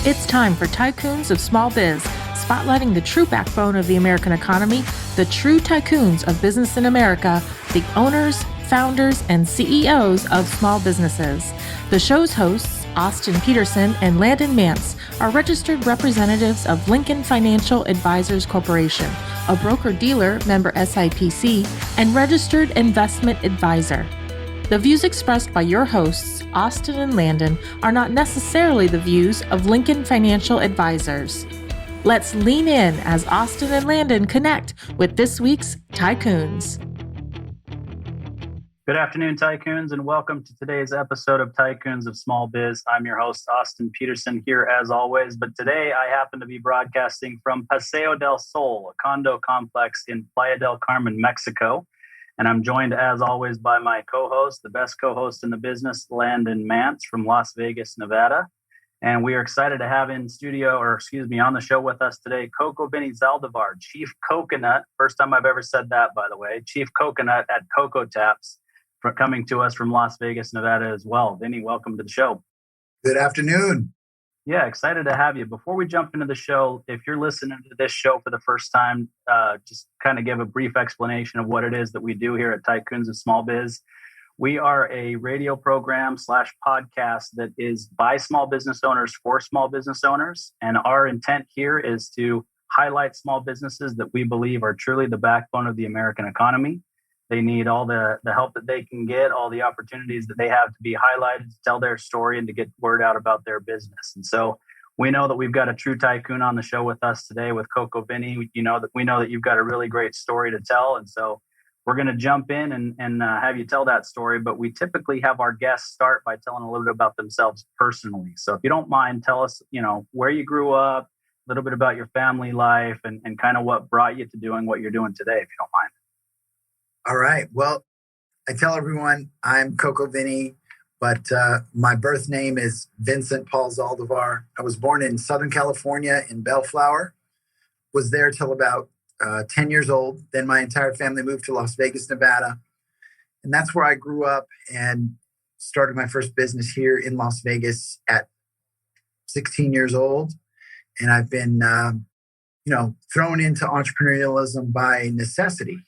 It's time for Tycoons of Small Biz, spotlighting the true backbone of the American economy, the true tycoons of business in America, the owners, founders, and CEOs of small businesses. The show's hosts, Austin Peterson and Landon Mance, are registered representatives of Lincoln Financial Advisors Corporation, a broker-dealer member SIPC, and registered investment advisor. The views expressed by your hosts, Austin and Landon, are not necessarily the views of Lincoln Financial Advisors. Let's lean in as Austin and Landon connect with this week's Tycoons. Good afternoon, Tycoons, and welcome to today's episode of Tycoons of Small Biz. I'm your host, Austin Peterson, here as always, but today I happen to be broadcasting from Paseo del Sol, a condo complex in Playa del Carmen, Mexico. And I'm joined, as always, by my co-host, the best co-host in the business, Landon Mance from Las Vegas, Nevada. And we are excited to have on the show with us today, CocoVinny Zaldivar, Chief Coconut. First time I've ever said that, by the way. Chief Coconut at Coco Taps, coming to us from Las Vegas, Nevada as well. Vinny, welcome to the show. Good afternoon. Yeah, excited to have you. Before we jump into the show, if you're listening to this show for the first time, just kind of give a brief explanation of what it is that we do here at Tycoons of Small Biz. We are a radio program / podcast that is by small business owners for small business owners. And our intent here is to highlight small businesses that we believe are truly the backbone of the American economy. They need all the help that they can get, all the opportunities that they have to be highlighted, to tell their story and to get word out about their business. And so we know that we've got a true tycoon on the show with us today with CocoVinny. We know that you've got a really great story to tell. And so we're going to jump in and have you tell that story. But we typically have our guests start by telling a little bit about themselves personally. So if you don't mind, tell us, where you grew up, a little bit about your family life and kind of what brought you to doing what you're doing today, if you don't mind. All right. Well, I tell everyone I'm CocoVinny, but my birth name is Vincent Paul Zaldivar. I was born in Southern California in Bellflower, was there till about 10 years old. Then my entire family moved to Las Vegas, Nevada. And that's where I grew up and started my first business here in Las Vegas at 16 years old. And I've been, thrown into entrepreneurialism by necessity.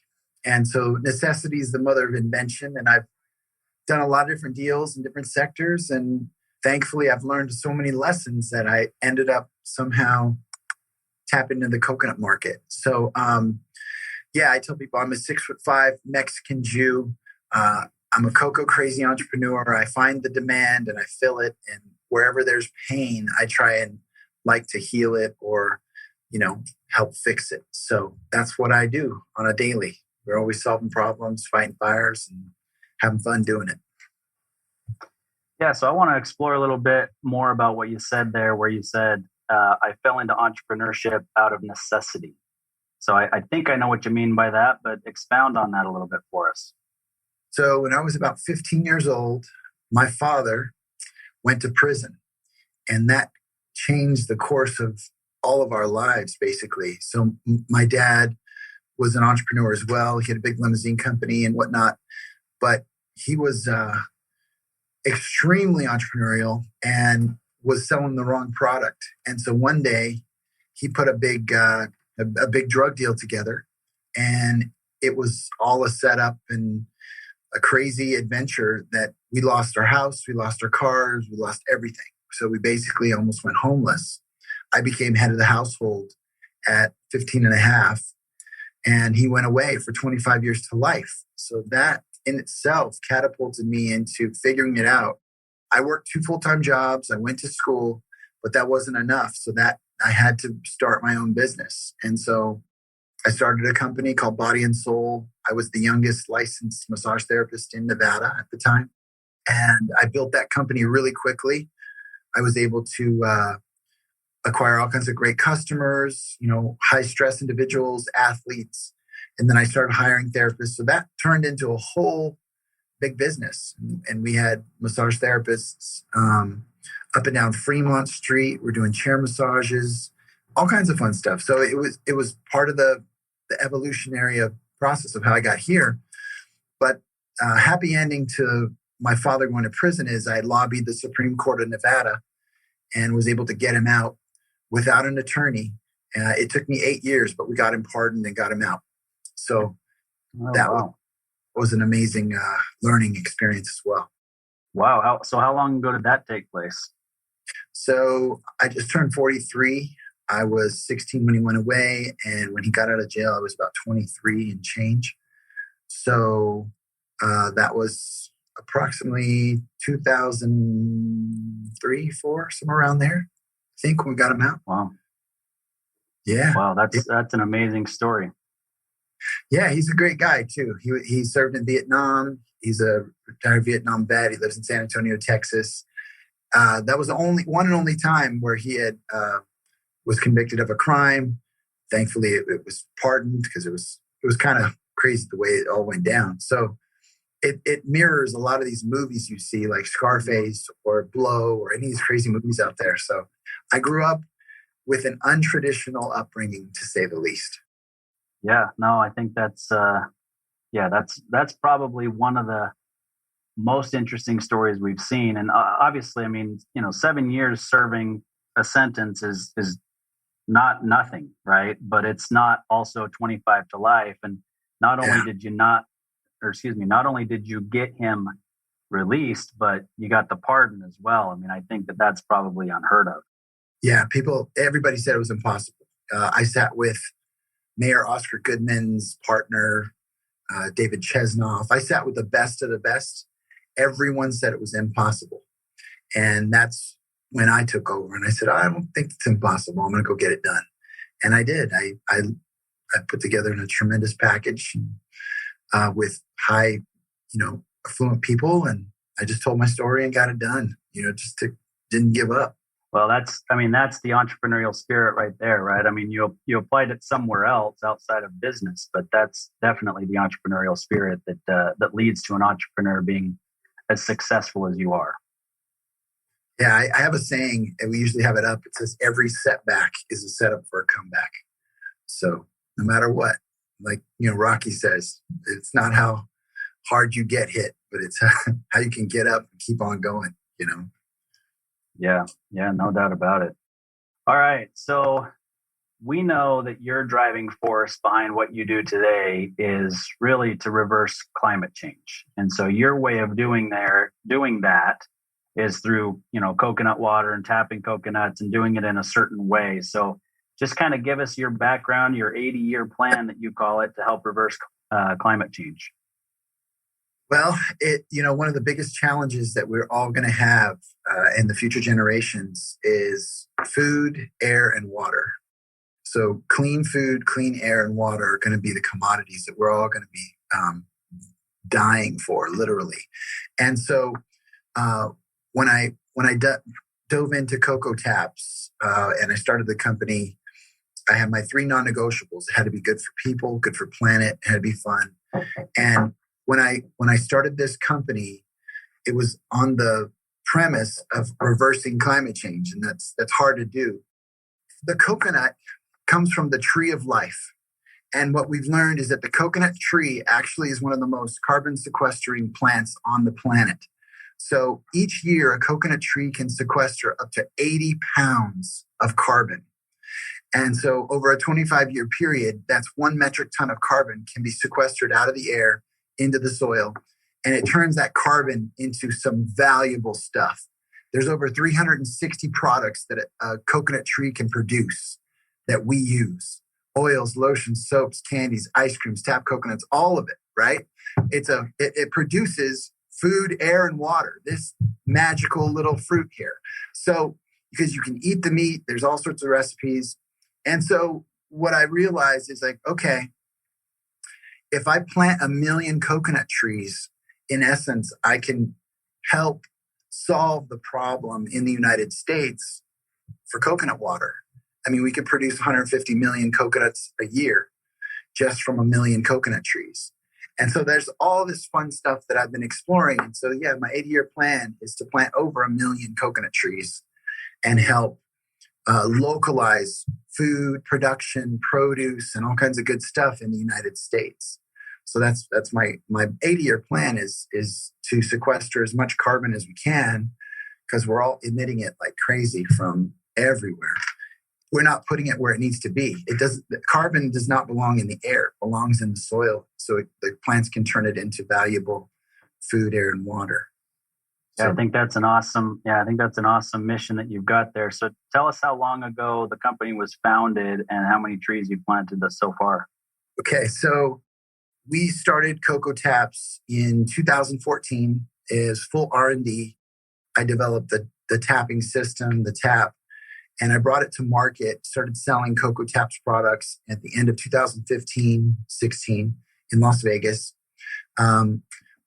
And so necessity is the mother of invention. And I've done a lot of different deals in different sectors. And thankfully, I've learned so many lessons that I ended up somehow tapping into the coconut market. So, I tell people I'm a 6'5" Mexican Jew. I'm a cocoa crazy entrepreneur. I find the demand and I fill it. And wherever there's pain, I try and like to heal it or, help fix it. So that's what I do on a daily. We're always solving problems, fighting fires, and having fun doing it. Yeah, so I want to explore a little bit more about what you said there, where you said, I fell into entrepreneurship out of necessity. So I think I know what you mean by that, but expound on that a little bit for us. So when I was about 15 years old, my father went to prison, and that changed the course of all of our lives, basically. So my dad was an entrepreneur as well. He had a big limousine company and whatnot, but he was extremely entrepreneurial and was selling the wrong product. And so one day he put a big drug deal together, and it was all a setup and a crazy adventure that we lost our house, we lost our cars, we lost everything. So we basically almost went homeless. I became head of the household at 15 and a half. And he went away for 25 years to life. So that in itself catapulted me into figuring it out. I worked 2 full-time jobs. I went to school, but that wasn't enough. So that I had to start my own business. And so I started a company called Body and Soul. I was the youngest licensed massage therapist in Nevada at the time. And I built that company really quickly. I was able to acquire all kinds of great customers, high stress individuals, athletes. And then I started hiring therapists. So that turned into a whole big business. And we had massage therapists up and down Fremont Street. We're doing chair massages, all kinds of fun stuff. So it was part of the evolutionary process of how I got here. But happy ending to my father going to prison is I lobbied the Supreme Court of Nevada and was able to get him out without an attorney. It took me 8 years, but we got him pardoned and got him out. So was an amazing learning experience as well. Wow. How long ago did that take place? So I just turned 43. I was 16 when he went away. And when he got out of jail, I was about 23 and change. So that was approximately 2003, 4, somewhere around there, I think, when we got him out. Wow. Yeah. Wow. That's an amazing story. Yeah, he's a great guy too. He served in Vietnam. He's a retired Vietnam vet. He lives in San Antonio, Texas. That was the one and only time where he had was convicted of a crime. Thankfully, it was pardoned because it was kind of crazy the way it all went down. So it mirrors a lot of these movies you see, like Scarface or Blow or any of these crazy movies out there. So I grew up with an untraditional upbringing, to say the least. Yeah, no, I think that's probably one of the most interesting stories we've seen. And obviously, I mean, 7 years serving a sentence is not nothing, right? But it's not also 25 to life. And not only did you get him released, but you got the pardon as well. I mean, I think that's probably unheard of. Yeah, everybody said it was impossible. I sat with Mayor Oscar Goodman's partner, David Chesnoff. I sat with the best of the best. Everyone said it was impossible. And that's when I took over. And I said, I don't think it's impossible. I'm going to go get it done. And I did. I put together a tremendous package with high, affluent people. And I just told my story and got it done, didn't give up. Well, that's the entrepreneurial spirit right there, right? I mean, you applied it somewhere else outside of business, but that's definitely the entrepreneurial spirit that leads to an entrepreneur being as successful as you are. Yeah, I have a saying, and we usually have it up. It says, every setback is a setup for a comeback. So no matter what, like, Rocky says, it's not how hard you get hit, but it's how you can get up and keep on going, Yeah, no doubt about it. All right. So we know that your driving force behind what you do today is really to reverse climate change. And so your way of doing that is through, coconut water and tapping coconuts and doing it in a certain way. So just kind of give us your background, your 80-year plan that you call it, to help reverse climate change. Well, one of the biggest challenges that we're all going to have in the future generations is food, air, and water. So clean food, clean air, and water are going to be the commodities that we're all going to be dying for, literally. And so when I dove into Coco Taps and I started the company, I had my 3 non-negotiables. It had to be good for people, good for planet, it had to be fun. And when I started this company, it was on the premise of reversing climate change, and that's hard to do. The coconut comes from the tree of life. And what we've learned is that the coconut tree actually is one of the most carbon sequestering plants on the planet. So each year, a coconut tree can sequester up to 80 pounds of carbon. And so over a 25-year period, that's 1 metric ton of carbon can be sequestered out of the air into the soil, and it turns that carbon into some valuable stuff. There's over 360 products that a coconut tree can produce that we use. Oils, lotions, soaps, candies, ice creams, tap coconuts, all of it, right? It produces food, air, and water, this magical little fruit here. So because you can eat the meat, there's all sorts of recipes. And so what I realized is like, okay, if I plant 1 million coconut trees, in essence, I can help solve the problem in the United States for coconut water. I mean, we could produce 150 million coconuts a year just from 1 million coconut trees. And so there's all this fun stuff that I've been exploring. And so, yeah, my 80-year plan is to plant over 1 million coconut trees and help localize food production, produce, and all kinds of good stuff in the United States. So that's my 80-year plan is to sequester as much carbon as we can, because we're all emitting it like crazy from everywhere. We're not putting it where it needs to be. Carbon does not belong in the air, it belongs in the soil. So the plants can turn it into valuable food, air, and water. Yeah, I think that's an awesome mission that you've got there. So tell us how long ago the company was founded and how many trees you've planted so far. Okay, so we started Coco Taps in 2014 as full R&D. I developed the tapping system, the tap, and I brought it to market, started selling Coco Taps products at the end of 2015, 16 in Las Vegas.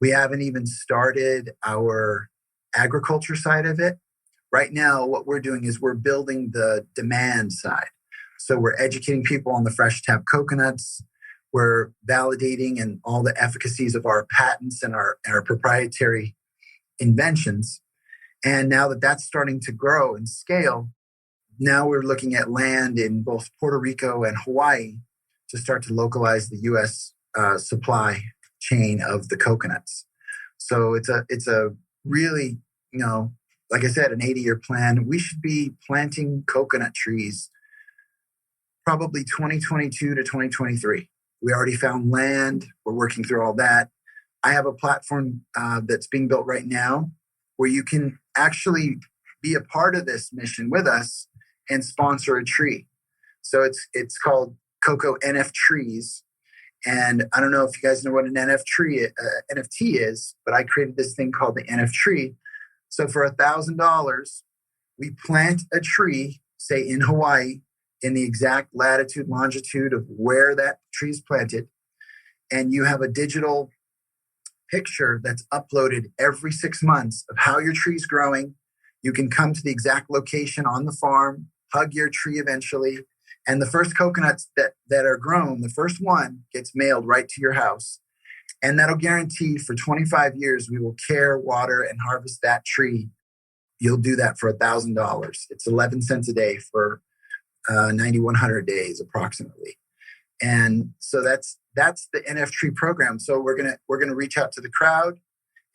We haven't even started our agriculture side of it. Right now, what we're doing is we're building the demand side. So we're educating people on the fresh tap coconuts. We're validating and all the efficacies of our patents and our proprietary inventions. And now that that's starting to grow and scale, now we're looking at land in both Puerto Rico and Hawaii to start to localize the U.S. Supply chain of the coconuts. So it's a really, like I said, an 80-year plan. We should be planting coconut trees probably 2022 to 2023. We already found land. We're working through all that. I have a platform that's being built right now where you can actually be a part of this mission with us and sponsor a tree. So it's called Coco NF Trees. And I don't know if you guys know what an NFT is, but I created this thing called the NF Tree. So for $1,000, we plant a tree, say in Hawaii, in the exact latitude, longitude of where that tree is planted. And you have a digital picture that's uploaded every 6 months of how your tree's growing. You can come to the exact location on the farm, hug your tree eventually. And the first coconuts that are grown, the first one gets mailed right to your house. And that'll guarantee for 25 years, we will care, water, and harvest that tree. You'll do that for $1,000. It's 11 cents a day for 9,100 days approximately. And so that's the NF Tree program. So we're gonna reach out to the crowd,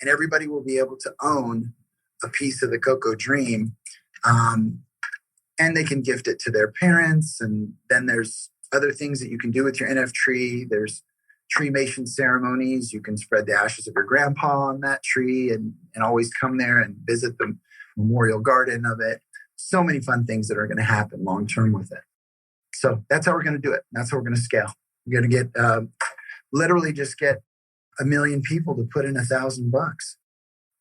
and everybody will be able to own a piece of the Coco Dream. And they can gift it to their parents. And then there's other things that you can do with your NF tree. There's tree-mation ceremonies. You can spread the ashes of your grandpa on that tree and always come there and visit the memorial garden of it. So many fun things that are going to happen long-term with it. So that's how we're going to do it. That's how we're going to scale. We're going to get, literally just get 1 million people to put in $1,000.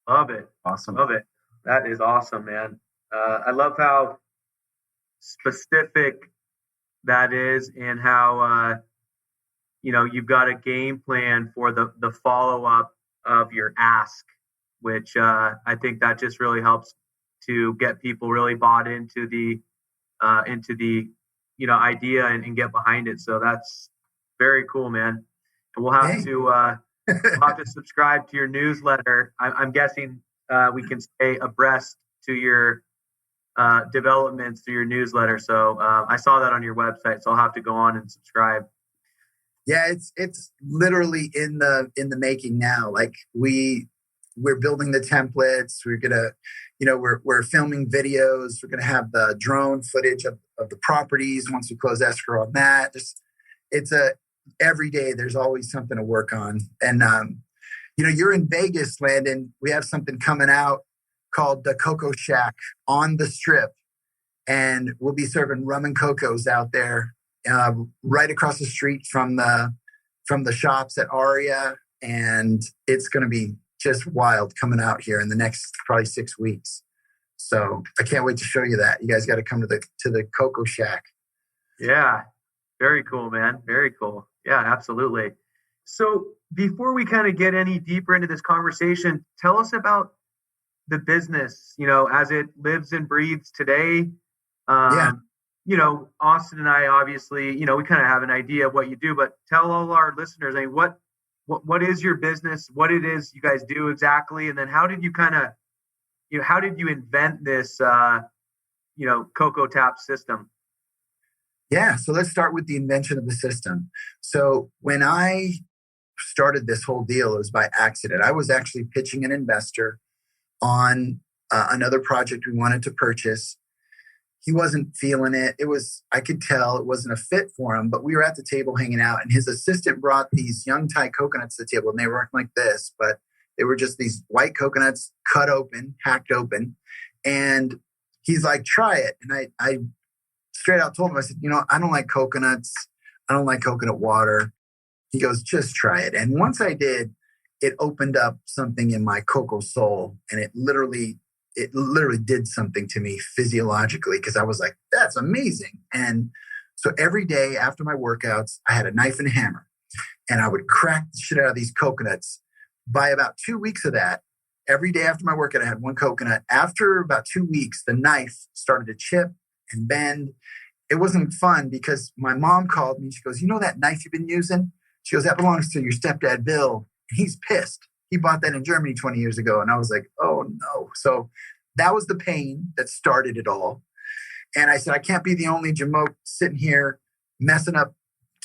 Love it. Awesome. Love it. That is awesome, man. I love how specific that is and how you've got a game plan for the follow-up of your ask, which I think that just really helps to get people really bought into the idea and get behind it. So that's very cool, man. And we'll have to subscribe to your newsletter. I'm guessing we can stay abreast to your developments through your newsletter. So I saw that on your website, so I'll have to go on and subscribe. Yeah, it's literally in the making now. Like we're building the templates. We're gonna, we're filming videos. We're gonna have the drone footage of the properties once we close escrow on that. Every day there's always something to work on. And you're in Vegas, Landon. We have something coming out called the Coco Shack on the Strip, and we'll be serving rum and cocos out there, right across the street from the shops at Aria, and it's going to be just wild coming out here in the next probably 6 weeks. So I can't wait to show you that. You guys got to come to the Coco Shack. Yeah, very cool, man. Very cool. Yeah, absolutely. So before we kind of get any deeper into this conversation, tell us about the business, as it lives and breathes today. Austin and I, obviously, we kind of have an idea of what you do, but tell all our listeners, what is your business, what it is you guys do exactly, and then how did you how did you invent this, Coco Tap system? Yeah, so let's start with the invention of the system. So when I started this whole deal, it was by accident. I was actually pitching an investor on another project we wanted to purchase. He wasn't feeling it. I could tell it wasn't a fit for him, but we were at the table hanging out, and his assistant brought these young Thai coconuts to the table, and they weren't like this, but they were just these white coconuts cut open, hacked open. And he's like, try it. And I straight out told him, I said, I don't like coconuts. I don't like coconut water. He goes, just try it. And once I did, it opened up something in my cocoa soul, and it literally did something to me physiologically, because I was like, that's amazing. And so every day after my workouts, I had a knife and a hammer, and I would crack the shit out of these coconuts. By about 2 weeks of that, every day after my workout, I had one coconut. After about 2 weeks, the knife started to chip and bend. It wasn't fun, because my mom called me. She goes, that knife you've been using? She goes, that belongs to your stepdad, Bill. He's pissed. He bought that in Germany 20 years ago. And I was like, oh no. So that was the pain that started it all. And I said, I can't be the only jamoke sitting here messing up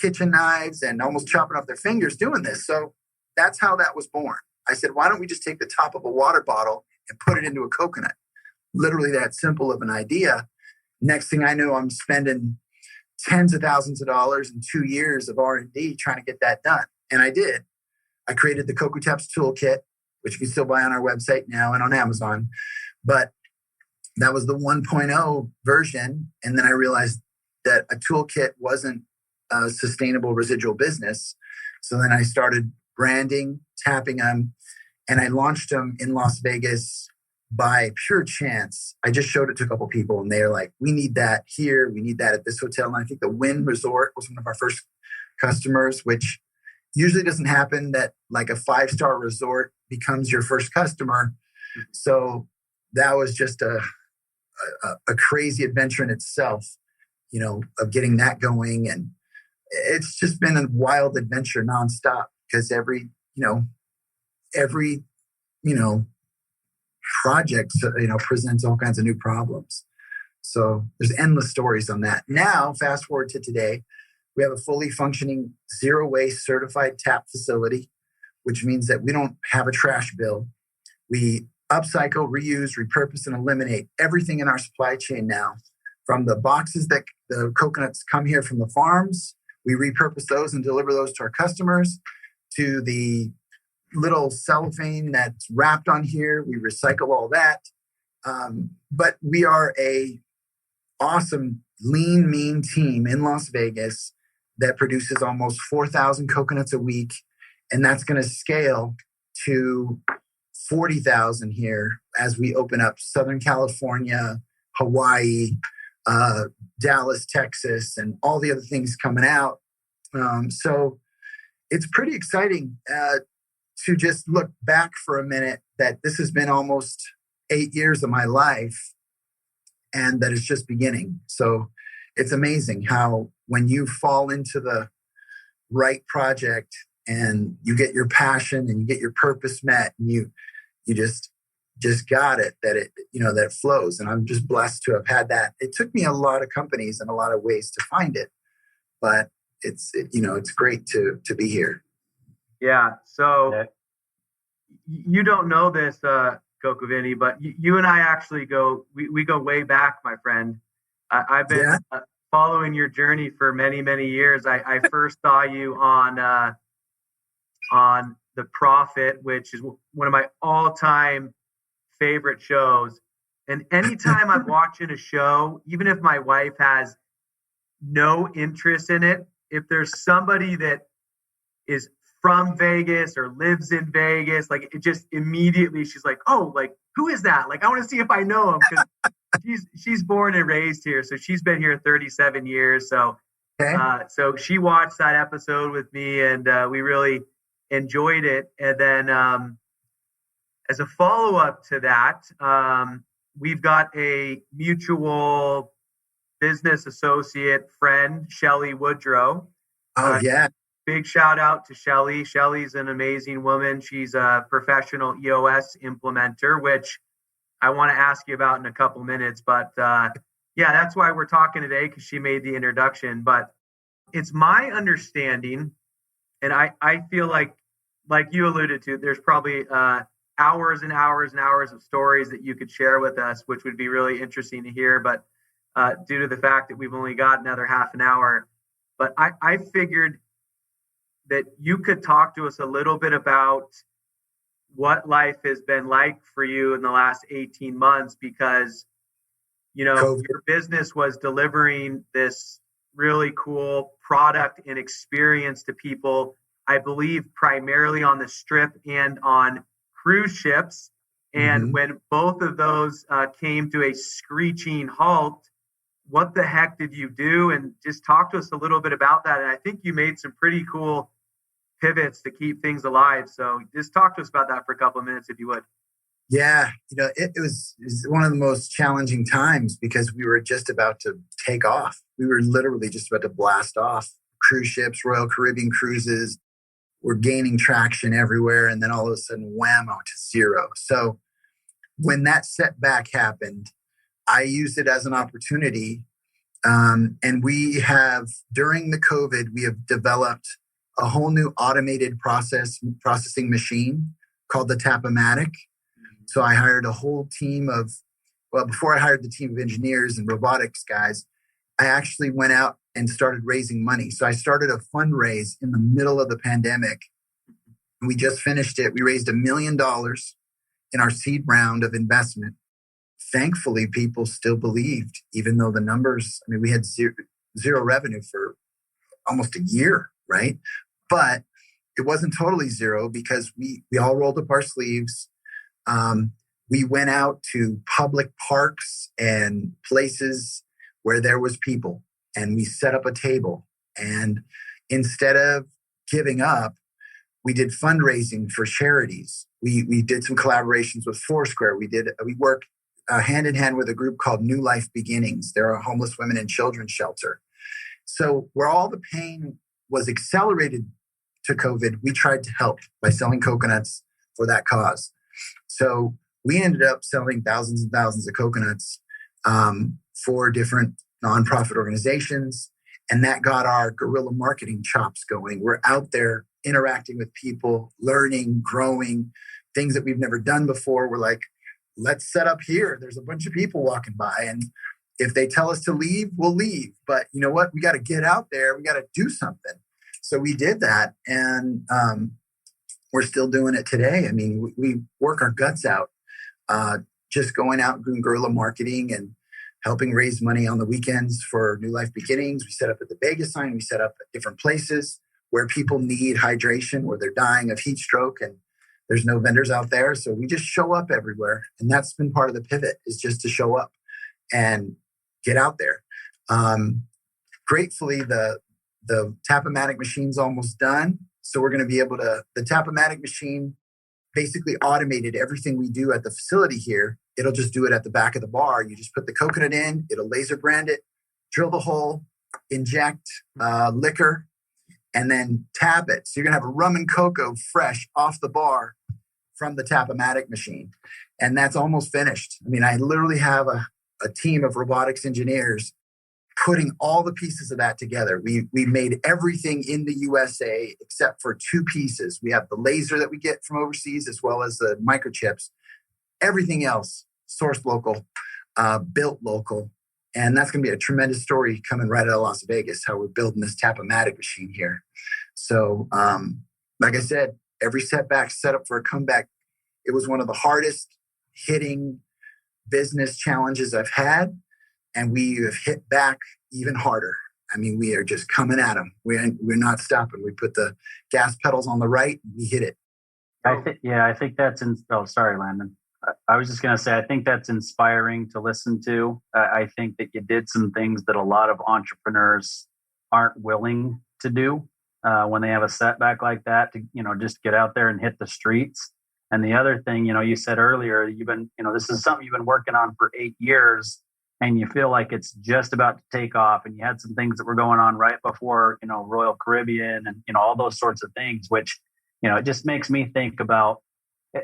kitchen knives and almost chopping off their fingers doing this. So that's how that was born. I said, why don't we just take the top of a water bottle and put it into a coconut? Literally that simple of an idea. Next thing I know, I'm spending tens of thousands of dollars in 2 years of R&D trying to get that done. And I did. I created the CocoTaps Toolkit, which you can still buy on our website now and on Amazon. But that was the 1.0 version. And then I realized that a toolkit wasn't a sustainable residual business. So then I started branding, tapping them, and I launched them in Las Vegas by pure chance. I just showed it to a couple people, and they're like, we need that here. We need that at this hotel. And I think the Wynn Resort was one of our first customers, which usually doesn't happen, that like a 5-star resort becomes your first customer. So that was just a crazy adventure in itself, of getting that going. And it's just been a wild adventure nonstop, because every project, presents all kinds of new problems. So there's endless stories on that. Now, fast forward to today, we have a fully functioning zero waste certified tap facility, which means that we don't have a trash bill. We upcycle, reuse, repurpose, and eliminate everything in our supply chain now. From the boxes that the coconuts come here from the farms, we repurpose those and deliver those to our customers, to the little cellophane that's wrapped on here. We recycle all that. But we are a awesome, lean, mean team in Las Vegas that produces almost 4,000 coconuts a week. And that's going to scale to 40,000 here as we open up Southern California, Hawaii, Dallas, Texas, and all the other things coming out. So it's pretty exciting to just look back for a minute that this has been almost 8 years of my life, and that it's just beginning. So it's amazing how when you fall into the right project and you get your passion and you get your purpose met, and you just got it, that it flows. And I'm just blessed to have had that. It took me a lot of companies and a lot of ways to find it, but it's great to be here. Yeah. So you don't know this, CocoVinny, but you and I actually we go way back, my friend. I've been following your journey for many, many years. I first saw you on The Profit, which is one of my all-time favorite shows. And anytime I'm watching a show, even if my wife has no interest in it, if there's somebody that is from Vegas or lives in Vegas, like it just immediately she's like, oh, like who is that? Like I want to see if I know him, because she's born and raised here, so she's been here 37 years. So so she watched that episode with me, and we really enjoyed it. And then as a follow-up to that, we've got a mutual business associate friend, Shelly Woodrow. Oh, yeah. Big shout out to Shelly. Shelly's an amazing woman. She's a professional EOS implementer, which I want to ask you about in a couple minutes. But that's why we're talking today, because she made the introduction. But it's my understanding, and I feel like you alluded to, there's probably hours and hours and hours of stories that you could share with us, which would be really interesting to hear. But due to the fact that we've only got another half an hour, but I figured that you could talk to us a little bit about what life has been like for you in the last 18 months, because, COVID. your business was delivering this really cool product and experience to people, I believe primarily on the strip and on cruise ships. And when both of those came to a screeching halt, what the heck did you do? And just talk to us a little bit about that. And I think you made some pretty cool pivots to keep things alive. So just talk to us about that for a couple of minutes, if you would. Yeah, it was one of the most challenging times because we were just about to take off. We were literally just about to blast off. Cruise ships, Royal Caribbean cruises, were gaining traction everywhere. And then all of a sudden, whammo, to zero. So when that setback happened, I used it as an opportunity. And we have, during the COVID, we have developed a whole new automated processing machine called the Tap-O-Matic. So I hired a whole team of, before I hired the team of engineers and robotics guys, I actually went out and started raising money. So I started a fundraise in the middle of the pandemic. We just finished it. We raised $1 million in our seed round of investment. Thankfully, people still believed, even though the numbers, we had zero revenue for almost a year, right? But it wasn't totally zero because we all rolled up our sleeves. We went out to public parks and places where there was people, and we set up a table. And instead of giving up, we did fundraising for charities. We did some collaborations with Foursquare. We work hand in hand with a group called New Life Beginnings. They're a homeless women and children's shelter. So where all the pain was accelerated to COVID, we tried to help by selling coconuts for that cause. So we ended up selling thousands and thousands of coconuts for different nonprofit organizations. And that got our guerrilla marketing chops going. We're out there interacting with people, learning, growing, things that we've never done before. We're like, let's set up here. There's a bunch of people walking by. And if they tell us to leave, we'll leave. But you know what? We got to get out there. We got to do something. So we did that. And we're still doing it today. We work our guts out, just going out and doing guerrilla marketing and helping raise money on the weekends for New Life Beginnings. We set up at the Vegas sign. We set up at different places where people need hydration, where they're dying of heat stroke and there's no vendors out there. So we just show up everywhere. And that's been part of the pivot, is just to show up and get out there. Gratefully, the Tap-O-Matic machine's almost done. So we're going to be able to, the Tap-O-Matic machine basically automated everything we do at the facility here. It'll just do it at the back of the bar. You just put the coconut in, it'll laser brand it, drill the hole, inject liquor, and then tap it. So you're going to have a rum and cocoa fresh off the bar from the Tap-O-Matic machine. And that's almost finished. I literally have a team of robotics engineers putting all the pieces of that together. We made everything in the USA except for two pieces. We have the laser that we get from overseas, as well as the microchips. Everything else, sourced local, built local. And that's going to be a tremendous story coming right out of Las Vegas, how we're building this Tap-O-Matic machine here. So, like I said, every setback set up for a comeback. It was one of the hardest hitting business challenges I've had. And we have hit back even harder. We are just coming at them. We're not stopping. We put the gas pedals on the right, and we hit it. I think that's sorry, Landon. I was just going to say, I think that's inspiring to listen to. I think that you did some things that a lot of entrepreneurs aren't willing to do when they have a setback like that, to, just get out there and hit the streets. And the other thing, you said earlier, you've been, this is something you've been working on for 8 years, and you feel like it's just about to take off. And you had some things that were going on right before, Royal Caribbean and, all those sorts of things, which, it just makes me think about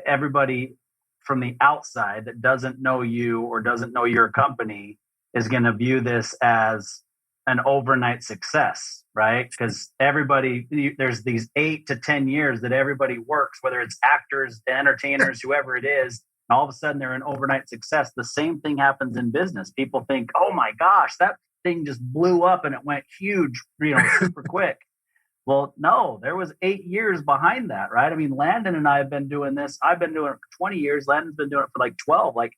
everybody from the outside that doesn't know you or doesn't know your company is going to view this as an overnight success. right? Because there's these 8 to 10 years that everybody works, whether it's actors, entertainers, whoever it is, and all of a sudden they're an overnight success. The same thing happens in business. People think, oh my gosh, that thing just blew up and it went huge, super quick. Well, no, there was 8 years behind that, right? I mean, Landon and I have been doing this. I've been doing it for 20 years. Landon's been doing it for like 12. Like,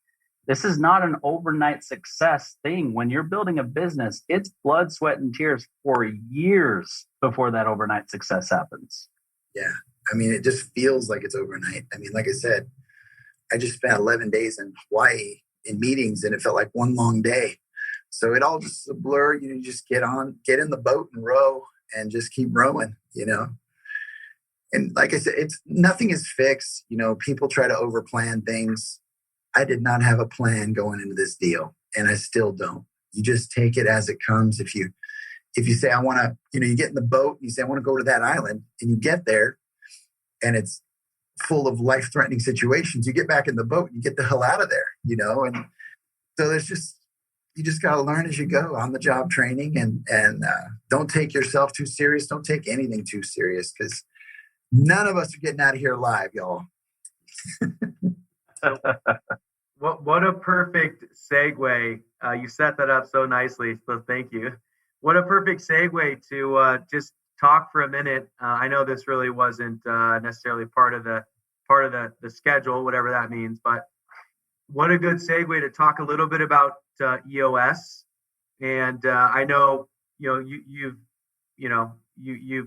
this is not an overnight success thing. When you're building a business, it's blood, sweat, and tears for years before that overnight success happens. Yeah. I mean, it just feels like it's overnight. I mean, like I said, I just spent 11 days in Hawaii in meetings and it felt like one long day. So it all just a blur. You just get in the boat and row and just keep rowing, And like I said, nothing is fixed. People try to overplan things. I did not have a plan going into this deal, and I still don't. You just take it as it comes. If you say, I want to, you get in the boat and you say, I want to go to that island, and you get there and it's full of life-threatening situations, you get back in the boat and you get the hell out of there, And so you just got to learn as you go, on the job training, and don't take yourself too serious. Don't take anything too serious, because none of us are getting out of here alive, y'all. What a perfect segue. You set that up so nicely, so thank you. What a perfect segue to just talk for a minute. I know this really wasn't necessarily part of the schedule, whatever that means, but what a good segue to talk a little bit about EOS. And I know you've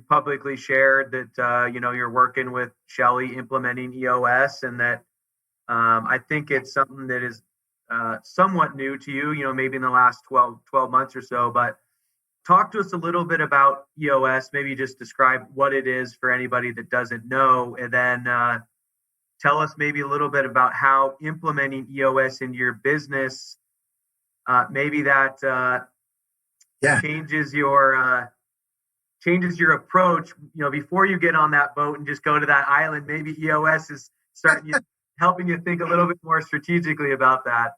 publicly shared that you're working with Shelly implementing EOS, and that I think it's something that is somewhat new to you, maybe in the last 12 months or so. But talk to us a little bit about EOS. Maybe just describe what it is for anybody that doesn't know, and then tell us maybe a little bit about how implementing EOS into your business, maybe that changes your approach. Before you get on that boat and just go to that island, maybe EOS is helping you think a little bit more strategically about that.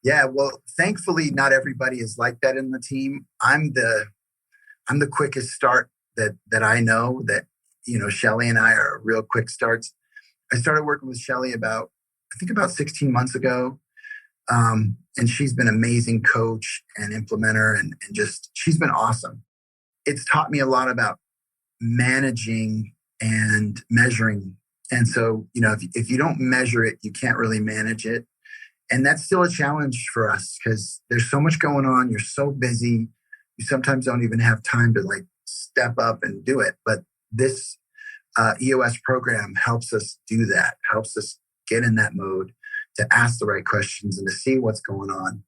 Yeah, well, thankfully, not everybody is like that in the team. I'm the quickest start that I know. That Shelly and I are real quick starts. I started working with Shelly about 16 months ago, and she's been an amazing coach and implementer, and just she's been awesome. It's taught me a lot about managing and measuring. And so, if you don't measure it, you can't really manage it. And that's still a challenge for us because there's so much going on. You're so busy. You sometimes don't even have time to step up and do it. But this EOS program helps us do that, helps us get in that mode to ask the right questions and to see what's going on.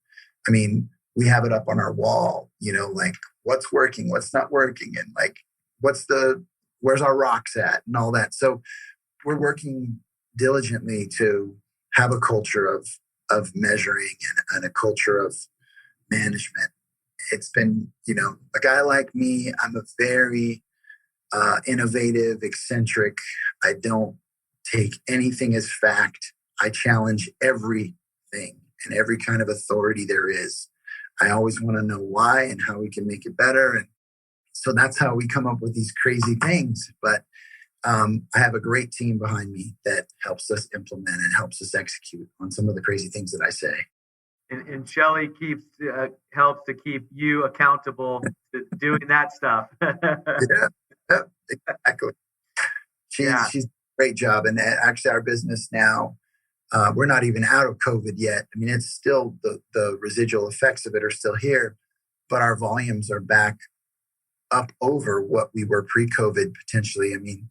I mean, we have it up on our wall, what's working, what's not working, and where's our rocks at and all that. So we're working diligently to have a culture of measuring and a culture of management. It's been, a guy like me, I'm a very innovative, eccentric. I don't take anything as fact. I challenge everything and every kind of authority there is. I always want to know why and how we can make it better. And so that's how we come up with these crazy things. But I have a great team behind me that helps us implement and helps us execute on some of the crazy things that I say. And Shelly helps to keep you accountable to doing that stuff. Yeah, exactly. She's a great job. And actually our business now, we're not even out of COVID yet. I mean, it's still the residual effects of it are still here, but our volumes are back up over what we were pre-COVID potentially. I mean,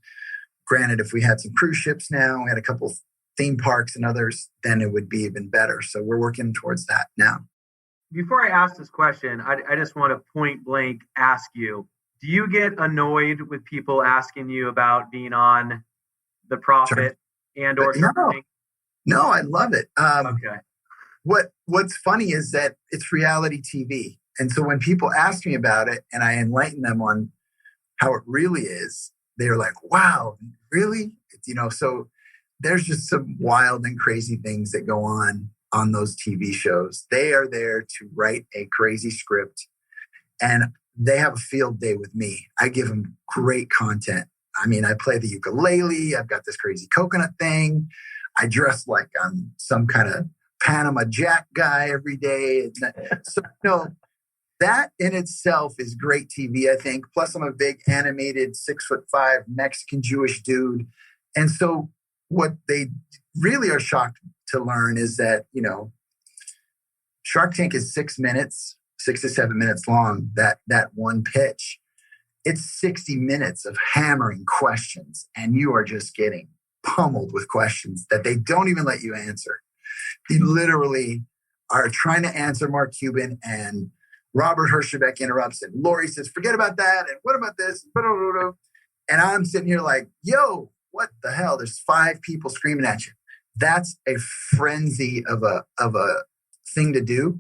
granted, if we had some cruise ships now, we had a couple theme parks and others, then it would be even better. So we're working towards that now. Before I ask this question, I just want to point blank ask you, do you get annoyed with people asking you about being on the Profit and or something? No, I love it. Okay. What's funny is that it's reality TV. And so when people ask me about it and I enlighten them on how it really is, they're like, wow, really? So there's just some wild and crazy things that go on those TV shows. They are there to write a crazy script. And they have a field day with me. I give them great content. I mean, I play the ukulele. I've got this crazy coconut thing. I dress like I'm some kind of Panama Jack guy every day. So, that in itself is great TV, I think. Plus, I'm a big animated 6'5" Mexican Jewish dude. And so what they really are shocked to learn is that, Shark Tank is 6 minutes, 6 to 7 minutes long, that one pitch. It's 60 minutes of hammering questions, and you are just getting pummeled with questions that they don't even let you answer. You literally are trying to answer Mark Cuban, and Robert Herjavec interrupts, and Lori says, forget about that, and what about this? And I'm sitting here like, yo, what the hell? There's 5 people screaming at you. That's a frenzy of a thing to do.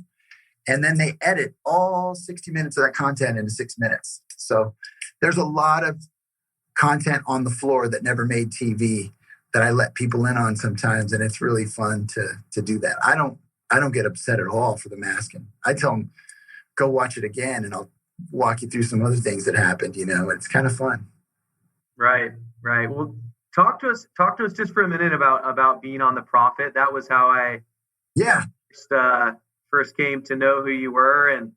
And then they edit all 60 minutes of that content into 6 minutes. So there's a lot of content on the floor that never made TV that I let people in on sometimes. And it's really fun to do that. I don't get upset at all for the masking. I tell them, go watch it again and I'll walk you through some other things that happened, it's kind of fun. Right. Well, talk to us just for a minute about being on The Prophet. That was how I first came to know who you were. And,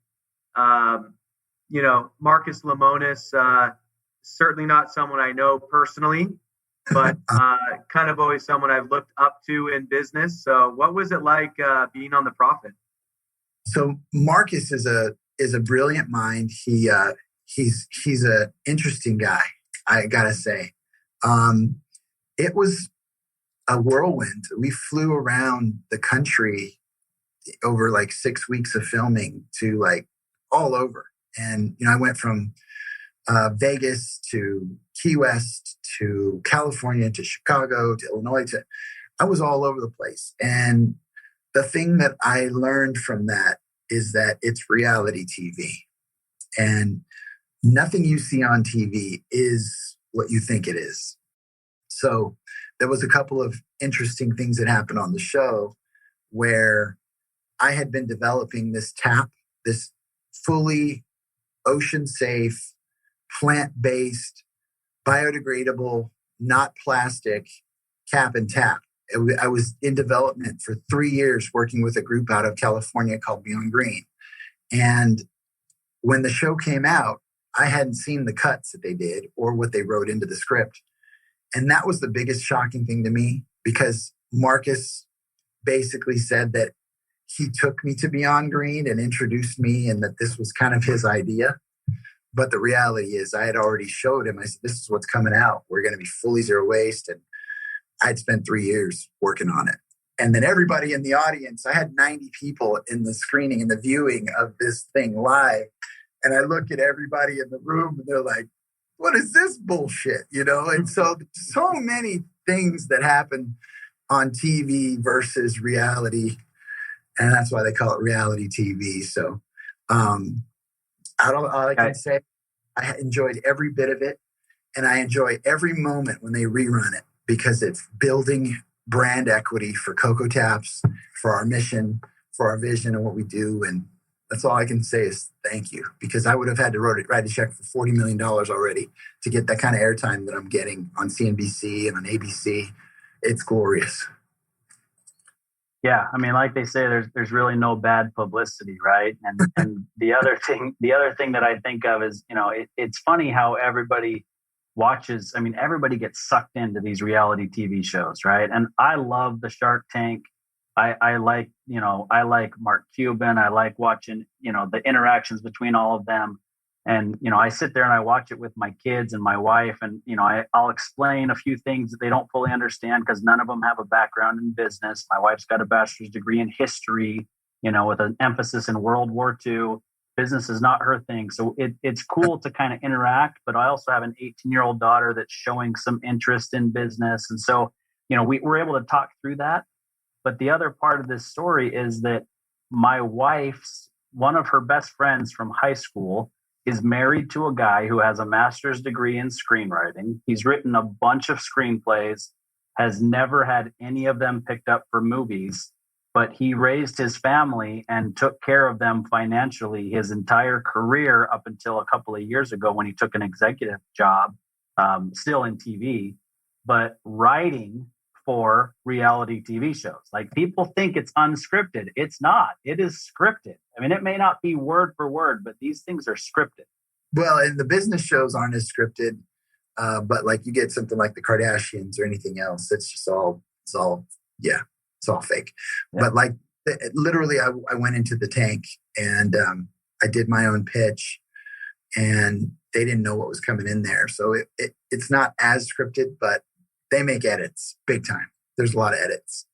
Marcus Lemonis, certainly not someone I know personally, but kind of always someone I've looked up to in business. So what was it like being on The Prophet? So Marcus is a brilliant mind. He's an interesting guy, I gotta say. It was a whirlwind. We flew around the country over like 6 weeks of filming to like all over. And, I went from Vegas to Key West to California to Chicago to Illinois I was all over the place. And the thing that I learned from that is that it's reality TV. And nothing you see on TV is what you think it is. So there was a couple of interesting things that happened on the show where I had been developing this tap, this fully ocean safe, plant-based, biodegradable, not plastic cap and tap. I was in development for 3 years working with a group out of California called Beyond Green. And when the show came out, I hadn't seen the cuts that they did or what they wrote into the script. And that was the biggest shocking thing to me, because Marcus basically said that he took me to Beyond Green and introduced me and that this was kind of his idea. But the reality is I had already showed him, I said, this is what's coming out. We're going to be fully zero waste. And I'd spent 3 years working on it. And then everybody in the audience, I had 90 people in the screening and the viewing of this thing live. And I look at everybody in the room and they're like, what is this bullshit? And so many things that happen on TV versus reality. And that's why they call it reality TV. So all I can say, I enjoyed every bit of it. And I enjoy every moment when they rerun it, because it's building brand equity for Coco Taps, for our mission, for our vision and what we do. And that's all I can say is thank you, because I would have had to write a check for $40 million already to get that kind of airtime that I'm getting on CNBC and on ABC. It's glorious. Yeah, I mean, like they say, there's really no bad publicity, right? And the other thing that I think of is, it's funny how everybody watches. I mean, everybody gets sucked into these reality TV shows, right? And I love the Shark Tank. I like Mark Cuban. I like watching, the interactions between all of them. And, I sit there and I watch it with my kids and my wife. And, I'll explain a few things that they don't fully understand because none of them have a background in business. My wife's got a bachelor's degree in history, with an emphasis in World War II. Business is not her thing. So it's cool to kind of interact. But I also have an 18-year-old daughter that's showing some interest in business. And so, we're able to talk through that. But the other part of this story is that my wife's, one of her best friends from high school is married to a guy who has a master's degree in screenwriting. He's written a bunch of screenplays, has never had any of them picked up for movies. but he raised his family and took care of them financially his entire career up until a couple of years ago when he took an executive job, still in TV, but writing for reality TV shows. Like, people think it's unscripted. It's not. It is scripted. I mean, it may not be word for word, but these things are scripted. Well, and the business shows aren't as scripted, but like you get something like the Kardashians or anything else, it's all fake. Yeah. But like literally, I went into the tank and I did my own pitch, and they didn't know what was coming in there. So it's not as scripted, but they make edits big time. There's a lot of edits.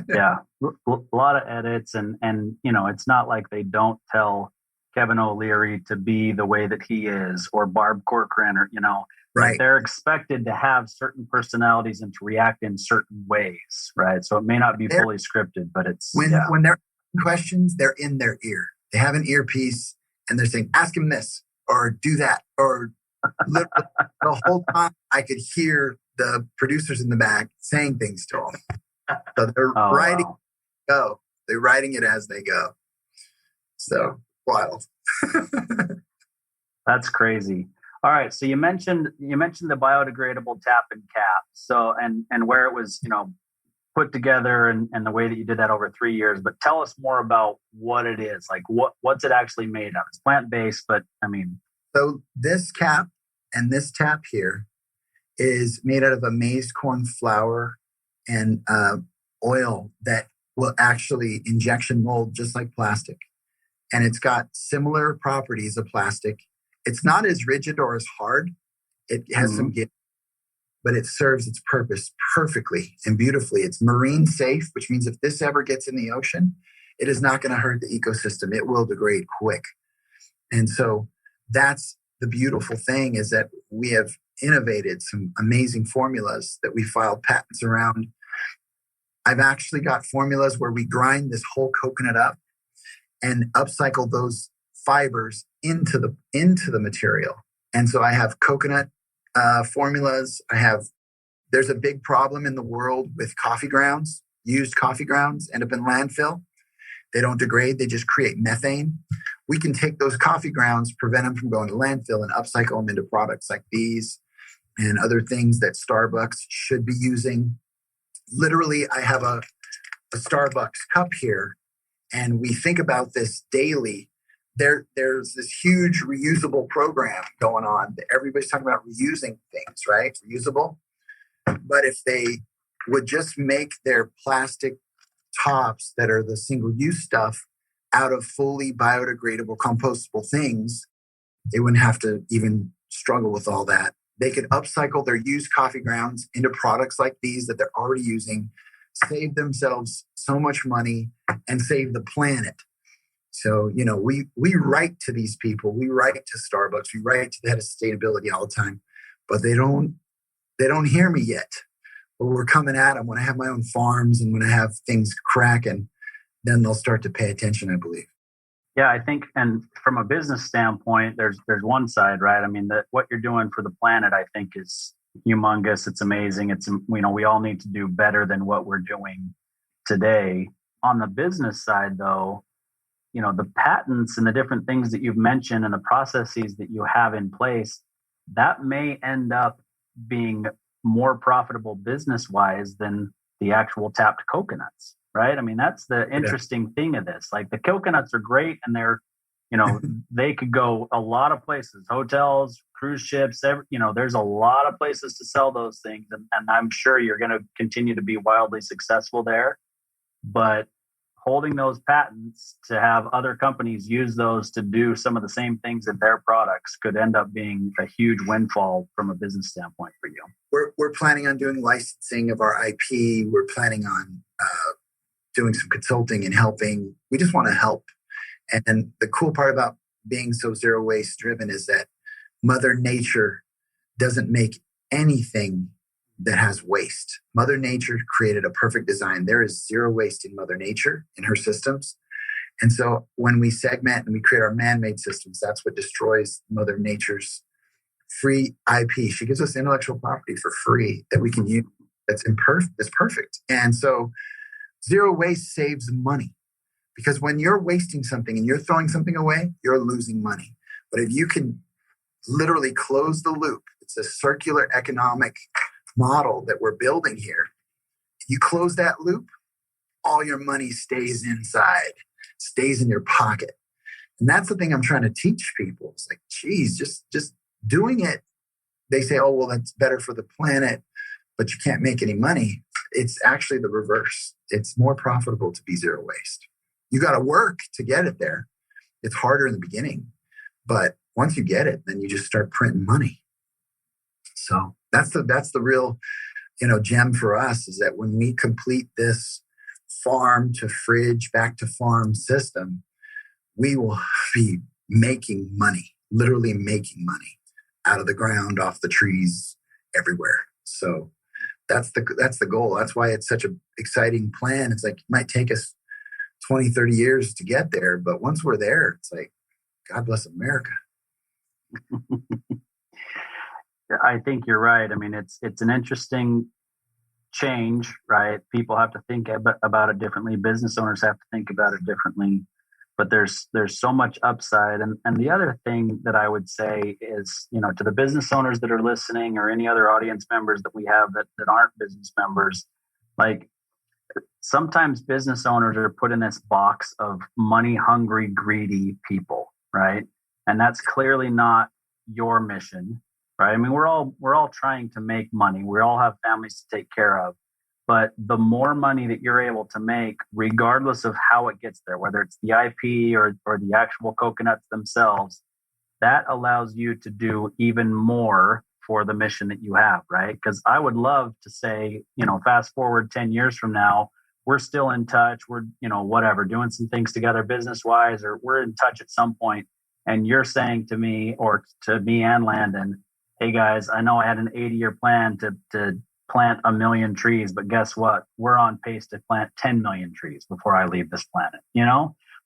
Yeah, a lot of edits, and it's not like they don't tell Kevin O'Leary to be the way that he is, or Barb Corcoran, or right. They're expected to have certain personalities and to react in certain ways, right? So it may not be fully scripted, but it's when they're asking questions, they're in their ear. They have an earpiece, and they're saying, "Ask him this," or "Do that," or literally, the whole time I could hear the producers in the back saying things to them. So they're writing. Wow. Go. They're writing it as they go. So wild. That's crazy. All right. So you mentioned the biodegradable tap and cap. So and where it was, put together and the way that you did that over 3 years. But tell us more about what it is. Like what's it actually made of? It's plant-based, but I mean. So this cap and this tap here is made out of a maize corn flour and oil that will actually injection mold just like plastic. And it's got similar properties of plastic. It's not as rigid or as hard. It has some give, but it serves its purpose perfectly and beautifully. It's marine safe, which means if this ever gets in the ocean, it is not going to hurt the ecosystem. It will degrade quick. And so that's the beautiful thing, is that we have innovated some amazing formulas that we filed patents around. I've actually got formulas where we grind this whole coconut up and upcycle those fibers into the material. And so I have coconut formulas. There's a big problem in the world with coffee grounds. Used coffee grounds end up in landfill. They don't degrade. They just create methane. We can take those coffee grounds, prevent them from going to landfill, and upcycle them into products like these and other things that Starbucks should be using. Literally, I have a Starbucks cup here, and we think about this daily. There's this huge reusable program going on. Everybody's talking about reusing things, right? Reusable. But if they would just make their plastic tops that are the single-use stuff out of fully biodegradable, compostable things, they wouldn't have to even struggle with all that. They could upcycle their used coffee grounds into products like these that they're already using, save themselves so much money, and save the planet. So, we write to these people. We write to Starbucks. We write to the head of sustainability all the time, but they don't hear me yet. But we're coming at them when I have my own farms and when I have things cracking, then they'll start to pay attention, I believe. Yeah, I think, and from a business standpoint, there's one side, right? I mean, what you're doing for the planet, I think, is humongous. It's amazing. It's, we all need to do better than what we're doing today. On the business side, though, the patents and the different things that you've mentioned and the processes that you have in place, that may end up being more profitable business-wise than the actual tapped coconuts, right? I mean, that's the interesting thing of this. Like, the coconuts are great, and they're, they could go a lot of places, hotels, cruise ships, there's a lot of places to sell those things. And I'm sure you're going to continue to be wildly successful there. But holding those patents to have other companies use those to do some of the same things in their products could end up being a huge windfall from a business standpoint for you. We're planning on doing licensing of our IP. We're planning on doing some consulting and helping. We just want to help. And the cool part about being so zero waste driven is that Mother Nature doesn't make anything that has waste. Mother Nature created a perfect design. There is zero waste in Mother Nature, in her systems. And so when we segment and we create our man-made systems, that's what destroys Mother Nature's free IP. She gives us intellectual property for free that we can use. That's perfect. And so Zero waste saves money, because when you're wasting something and you're throwing something away, you're losing money. But if you can literally close the loop, it's a circular economic model that we're building here. You close that loop, all your money stays inside, stays in your pocket. And that's the thing I'm trying to teach people. It's like, geez, just doing it. They say, oh, well, that's better for the planet, but you can't make any money. It's actually the reverse. It's more profitable to be zero waste. You got to work to get it there. It's harder in the beginning, but once you get it, then you just start printing money. So that's the real, gem for us, is that when we complete this farm to fridge, back to farm system, we will be making money, literally making money out of the ground, off the trees, everywhere. So that's the goal. That's why it's such an exciting plan. It's like, it might take us 20, 30 years to get there, but once we're there, it's like, God bless America. I think you're right. I mean, it's an interesting change, right? People have to think about it differently. Business owners have to think about it differently. But there's so much upside. And the other thing that I would say is, to the business owners that are listening, or any other audience members that we have that aren't business members, like, sometimes business owners are put in this box of money hungry, greedy people, right? And that's clearly not your mission, right? I mean, we're all trying to make money. We all have families to take care of. But the more money that you're able to make, regardless of how it gets there, whether it's the IP or the actual coconuts themselves, that allows you to do even more for the mission that you have, right? Because I would love to say, fast forward 10 years from now, we're still in touch. We're, whatever, doing some things together business-wise, or we're in touch at some point. And you're saying to me, or to me and Landon, hey guys, I know I had an 80-year plan to plant 1 million trees, but guess what? We're on pace to plant 10 million trees before I leave this planet.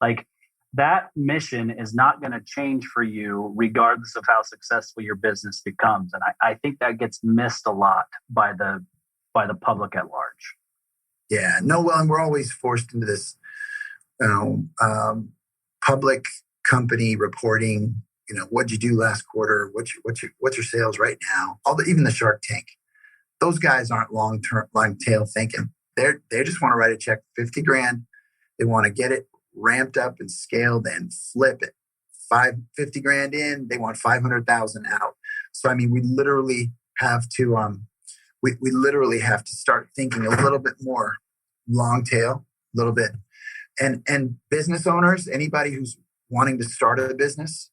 Like, that mission is not going to change for you regardless of how successful your business becomes. And I think that gets missed a lot by the public at large. Yeah, no, well, and we're always forced into this, public company reporting. What'd you do last quarter? What's your sales right now? Even the Shark Tank. Those guys aren't long tail thinking. They just want to write a check for $50,000. They want to get it ramped up and scaled and flip it. $50,000 in, they want 500,000 out. So I mean, we literally have to we literally have to start thinking a little bit more long tail, a little bit. And business owners, anybody who's wanting to start a business,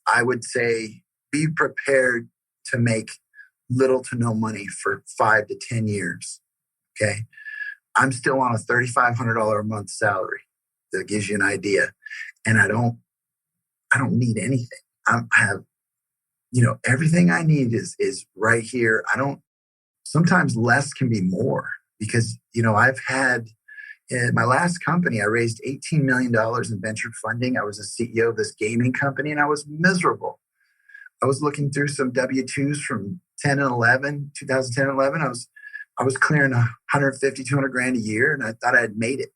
I would say be prepared to make little to no money for 5 to 10 years. Okay. I'm still on a $3,500 a month salary. That gives you an idea. And I don't need anything. I have, everything I need is right here. Sometimes less can be more, because, I've had, in my last company, I raised $18 million in venture funding. I was a CEO of this gaming company, and I was miserable. I was looking through some W-2s from 2010 and 11. I was clearing 150, 200 grand a year, and I thought I had made it.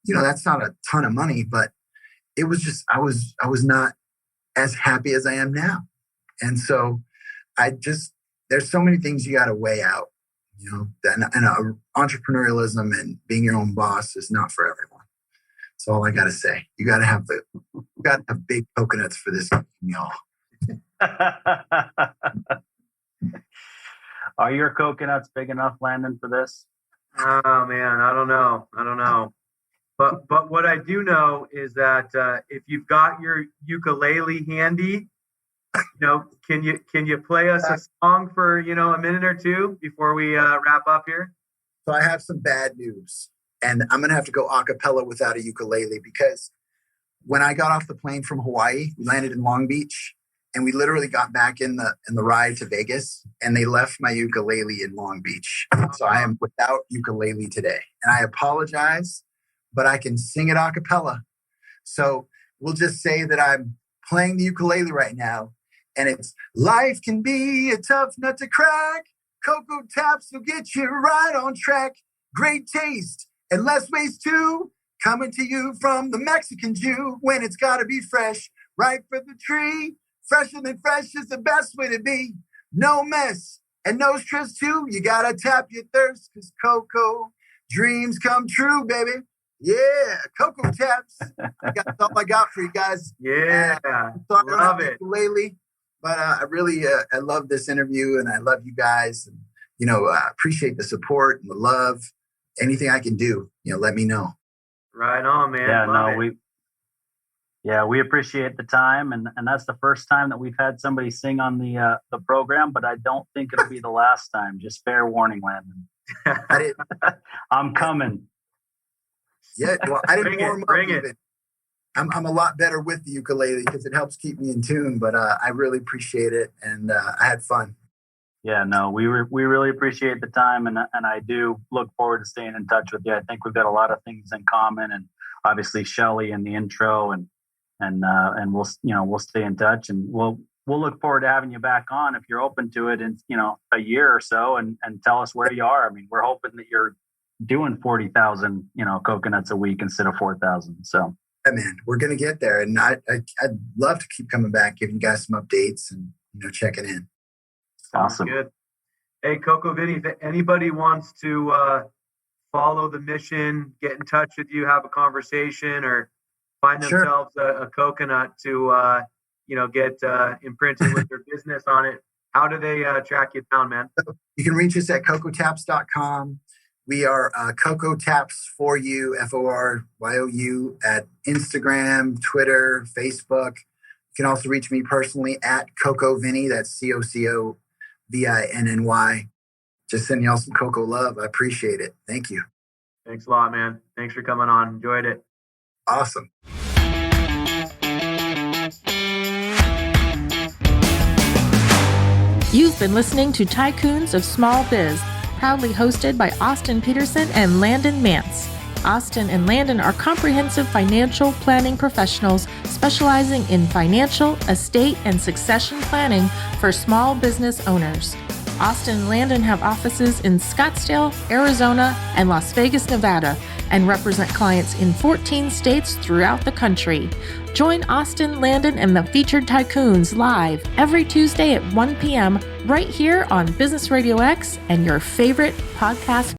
That's not a ton of money, but it was just, I was not as happy as I am now. And so there's so many things you got to weigh out, and entrepreneurialism and being your own boss is not for everyone. That's all I got to say. You got to have big coconuts for this, y'all. Are your coconuts big enough, Landon, for this? Oh man, I don't know. But what I do know is that if you've got your ukulele handy, can you play us a song for a minute or two before we wrap up here? So I have some bad news, and I'm gonna have to go a cappella without a ukulele, because when I got off the plane from Hawaii, we landed in Long Beach, and we literally got back in the ride to Vegas, and they left my ukulele in Long Beach. So I am without ukulele today, and I apologize, but I can sing it a cappella. So we'll just say that I'm playing the ukulele right now, and it's life can be a tough nut to crack. Cocoa taps will get you right on track. Great taste and less waste too. Coming to you from the Mexican Jew when it's gotta be fresh, right for the tree. Fresher than fresh is the best way to be. No mess and no stress too. You gotta tap your thirst, cause Coco dreams come true, baby. Yeah, Coco Taps. That's all I got for you guys. Yeah, love it lately, but I really I love this interview, and I love you guys, and appreciate the support and the love. Anything I can do, let me know. Right on, man. Yeah, we appreciate the time, and that's the first time that we've had somebody sing on the program, but I don't think it'll be the last time. Just fair warning, Landon. I'm coming. Yeah, well, I didn't warm up even. I'm a lot better with the ukulele because it helps keep me in tune, but I really appreciate it, and I had fun. Yeah, no, we really appreciate the time, and I do look forward to staying in touch with you. I think we've got a lot of things in common, and obviously Shelly in the intro, and we'll stay in touch, and we'll look forward to having you back on if you're open to it in a year or so, and tell us where you are. I mean, we're hoping that you're doing 40,000 coconuts a week instead of 4,000. So yeah, man, we're gonna get there, and I'd love to keep coming back, giving you guys some updates, and checking in. Awesome. Good. Hey, CocoVinny, if anybody wants to follow the mission, get in touch with you, have a conversation, or find themselves a coconut to get imprinted with their business on it, how do they track you down, man? You can reach us at cocotaps.com. We are Coco Taps for you, FORYOU, at Instagram, Twitter, Facebook. You can also reach me personally at CocoVinny. That's CocoVinny. Just sending y'all some Coco love. I appreciate it. Thank you. Thanks a lot, man. Thanks for coming on. Enjoyed it. Awesome. You've been listening to Tycoons of Small Biz, proudly hosted by Austin Peterson and Landon Mance. Austin and Landon are comprehensive financial planning professionals specializing in financial, estate, and succession planning for small business owners. Austin and Landon have offices in Scottsdale, Arizona, and Las Vegas, Nevada, and represent clients in 14 states throughout the country. Join Austin, Landon, and the featured Tycoons live every Tuesday at 1 p.m. right here on Business RadioX and your favorite podcast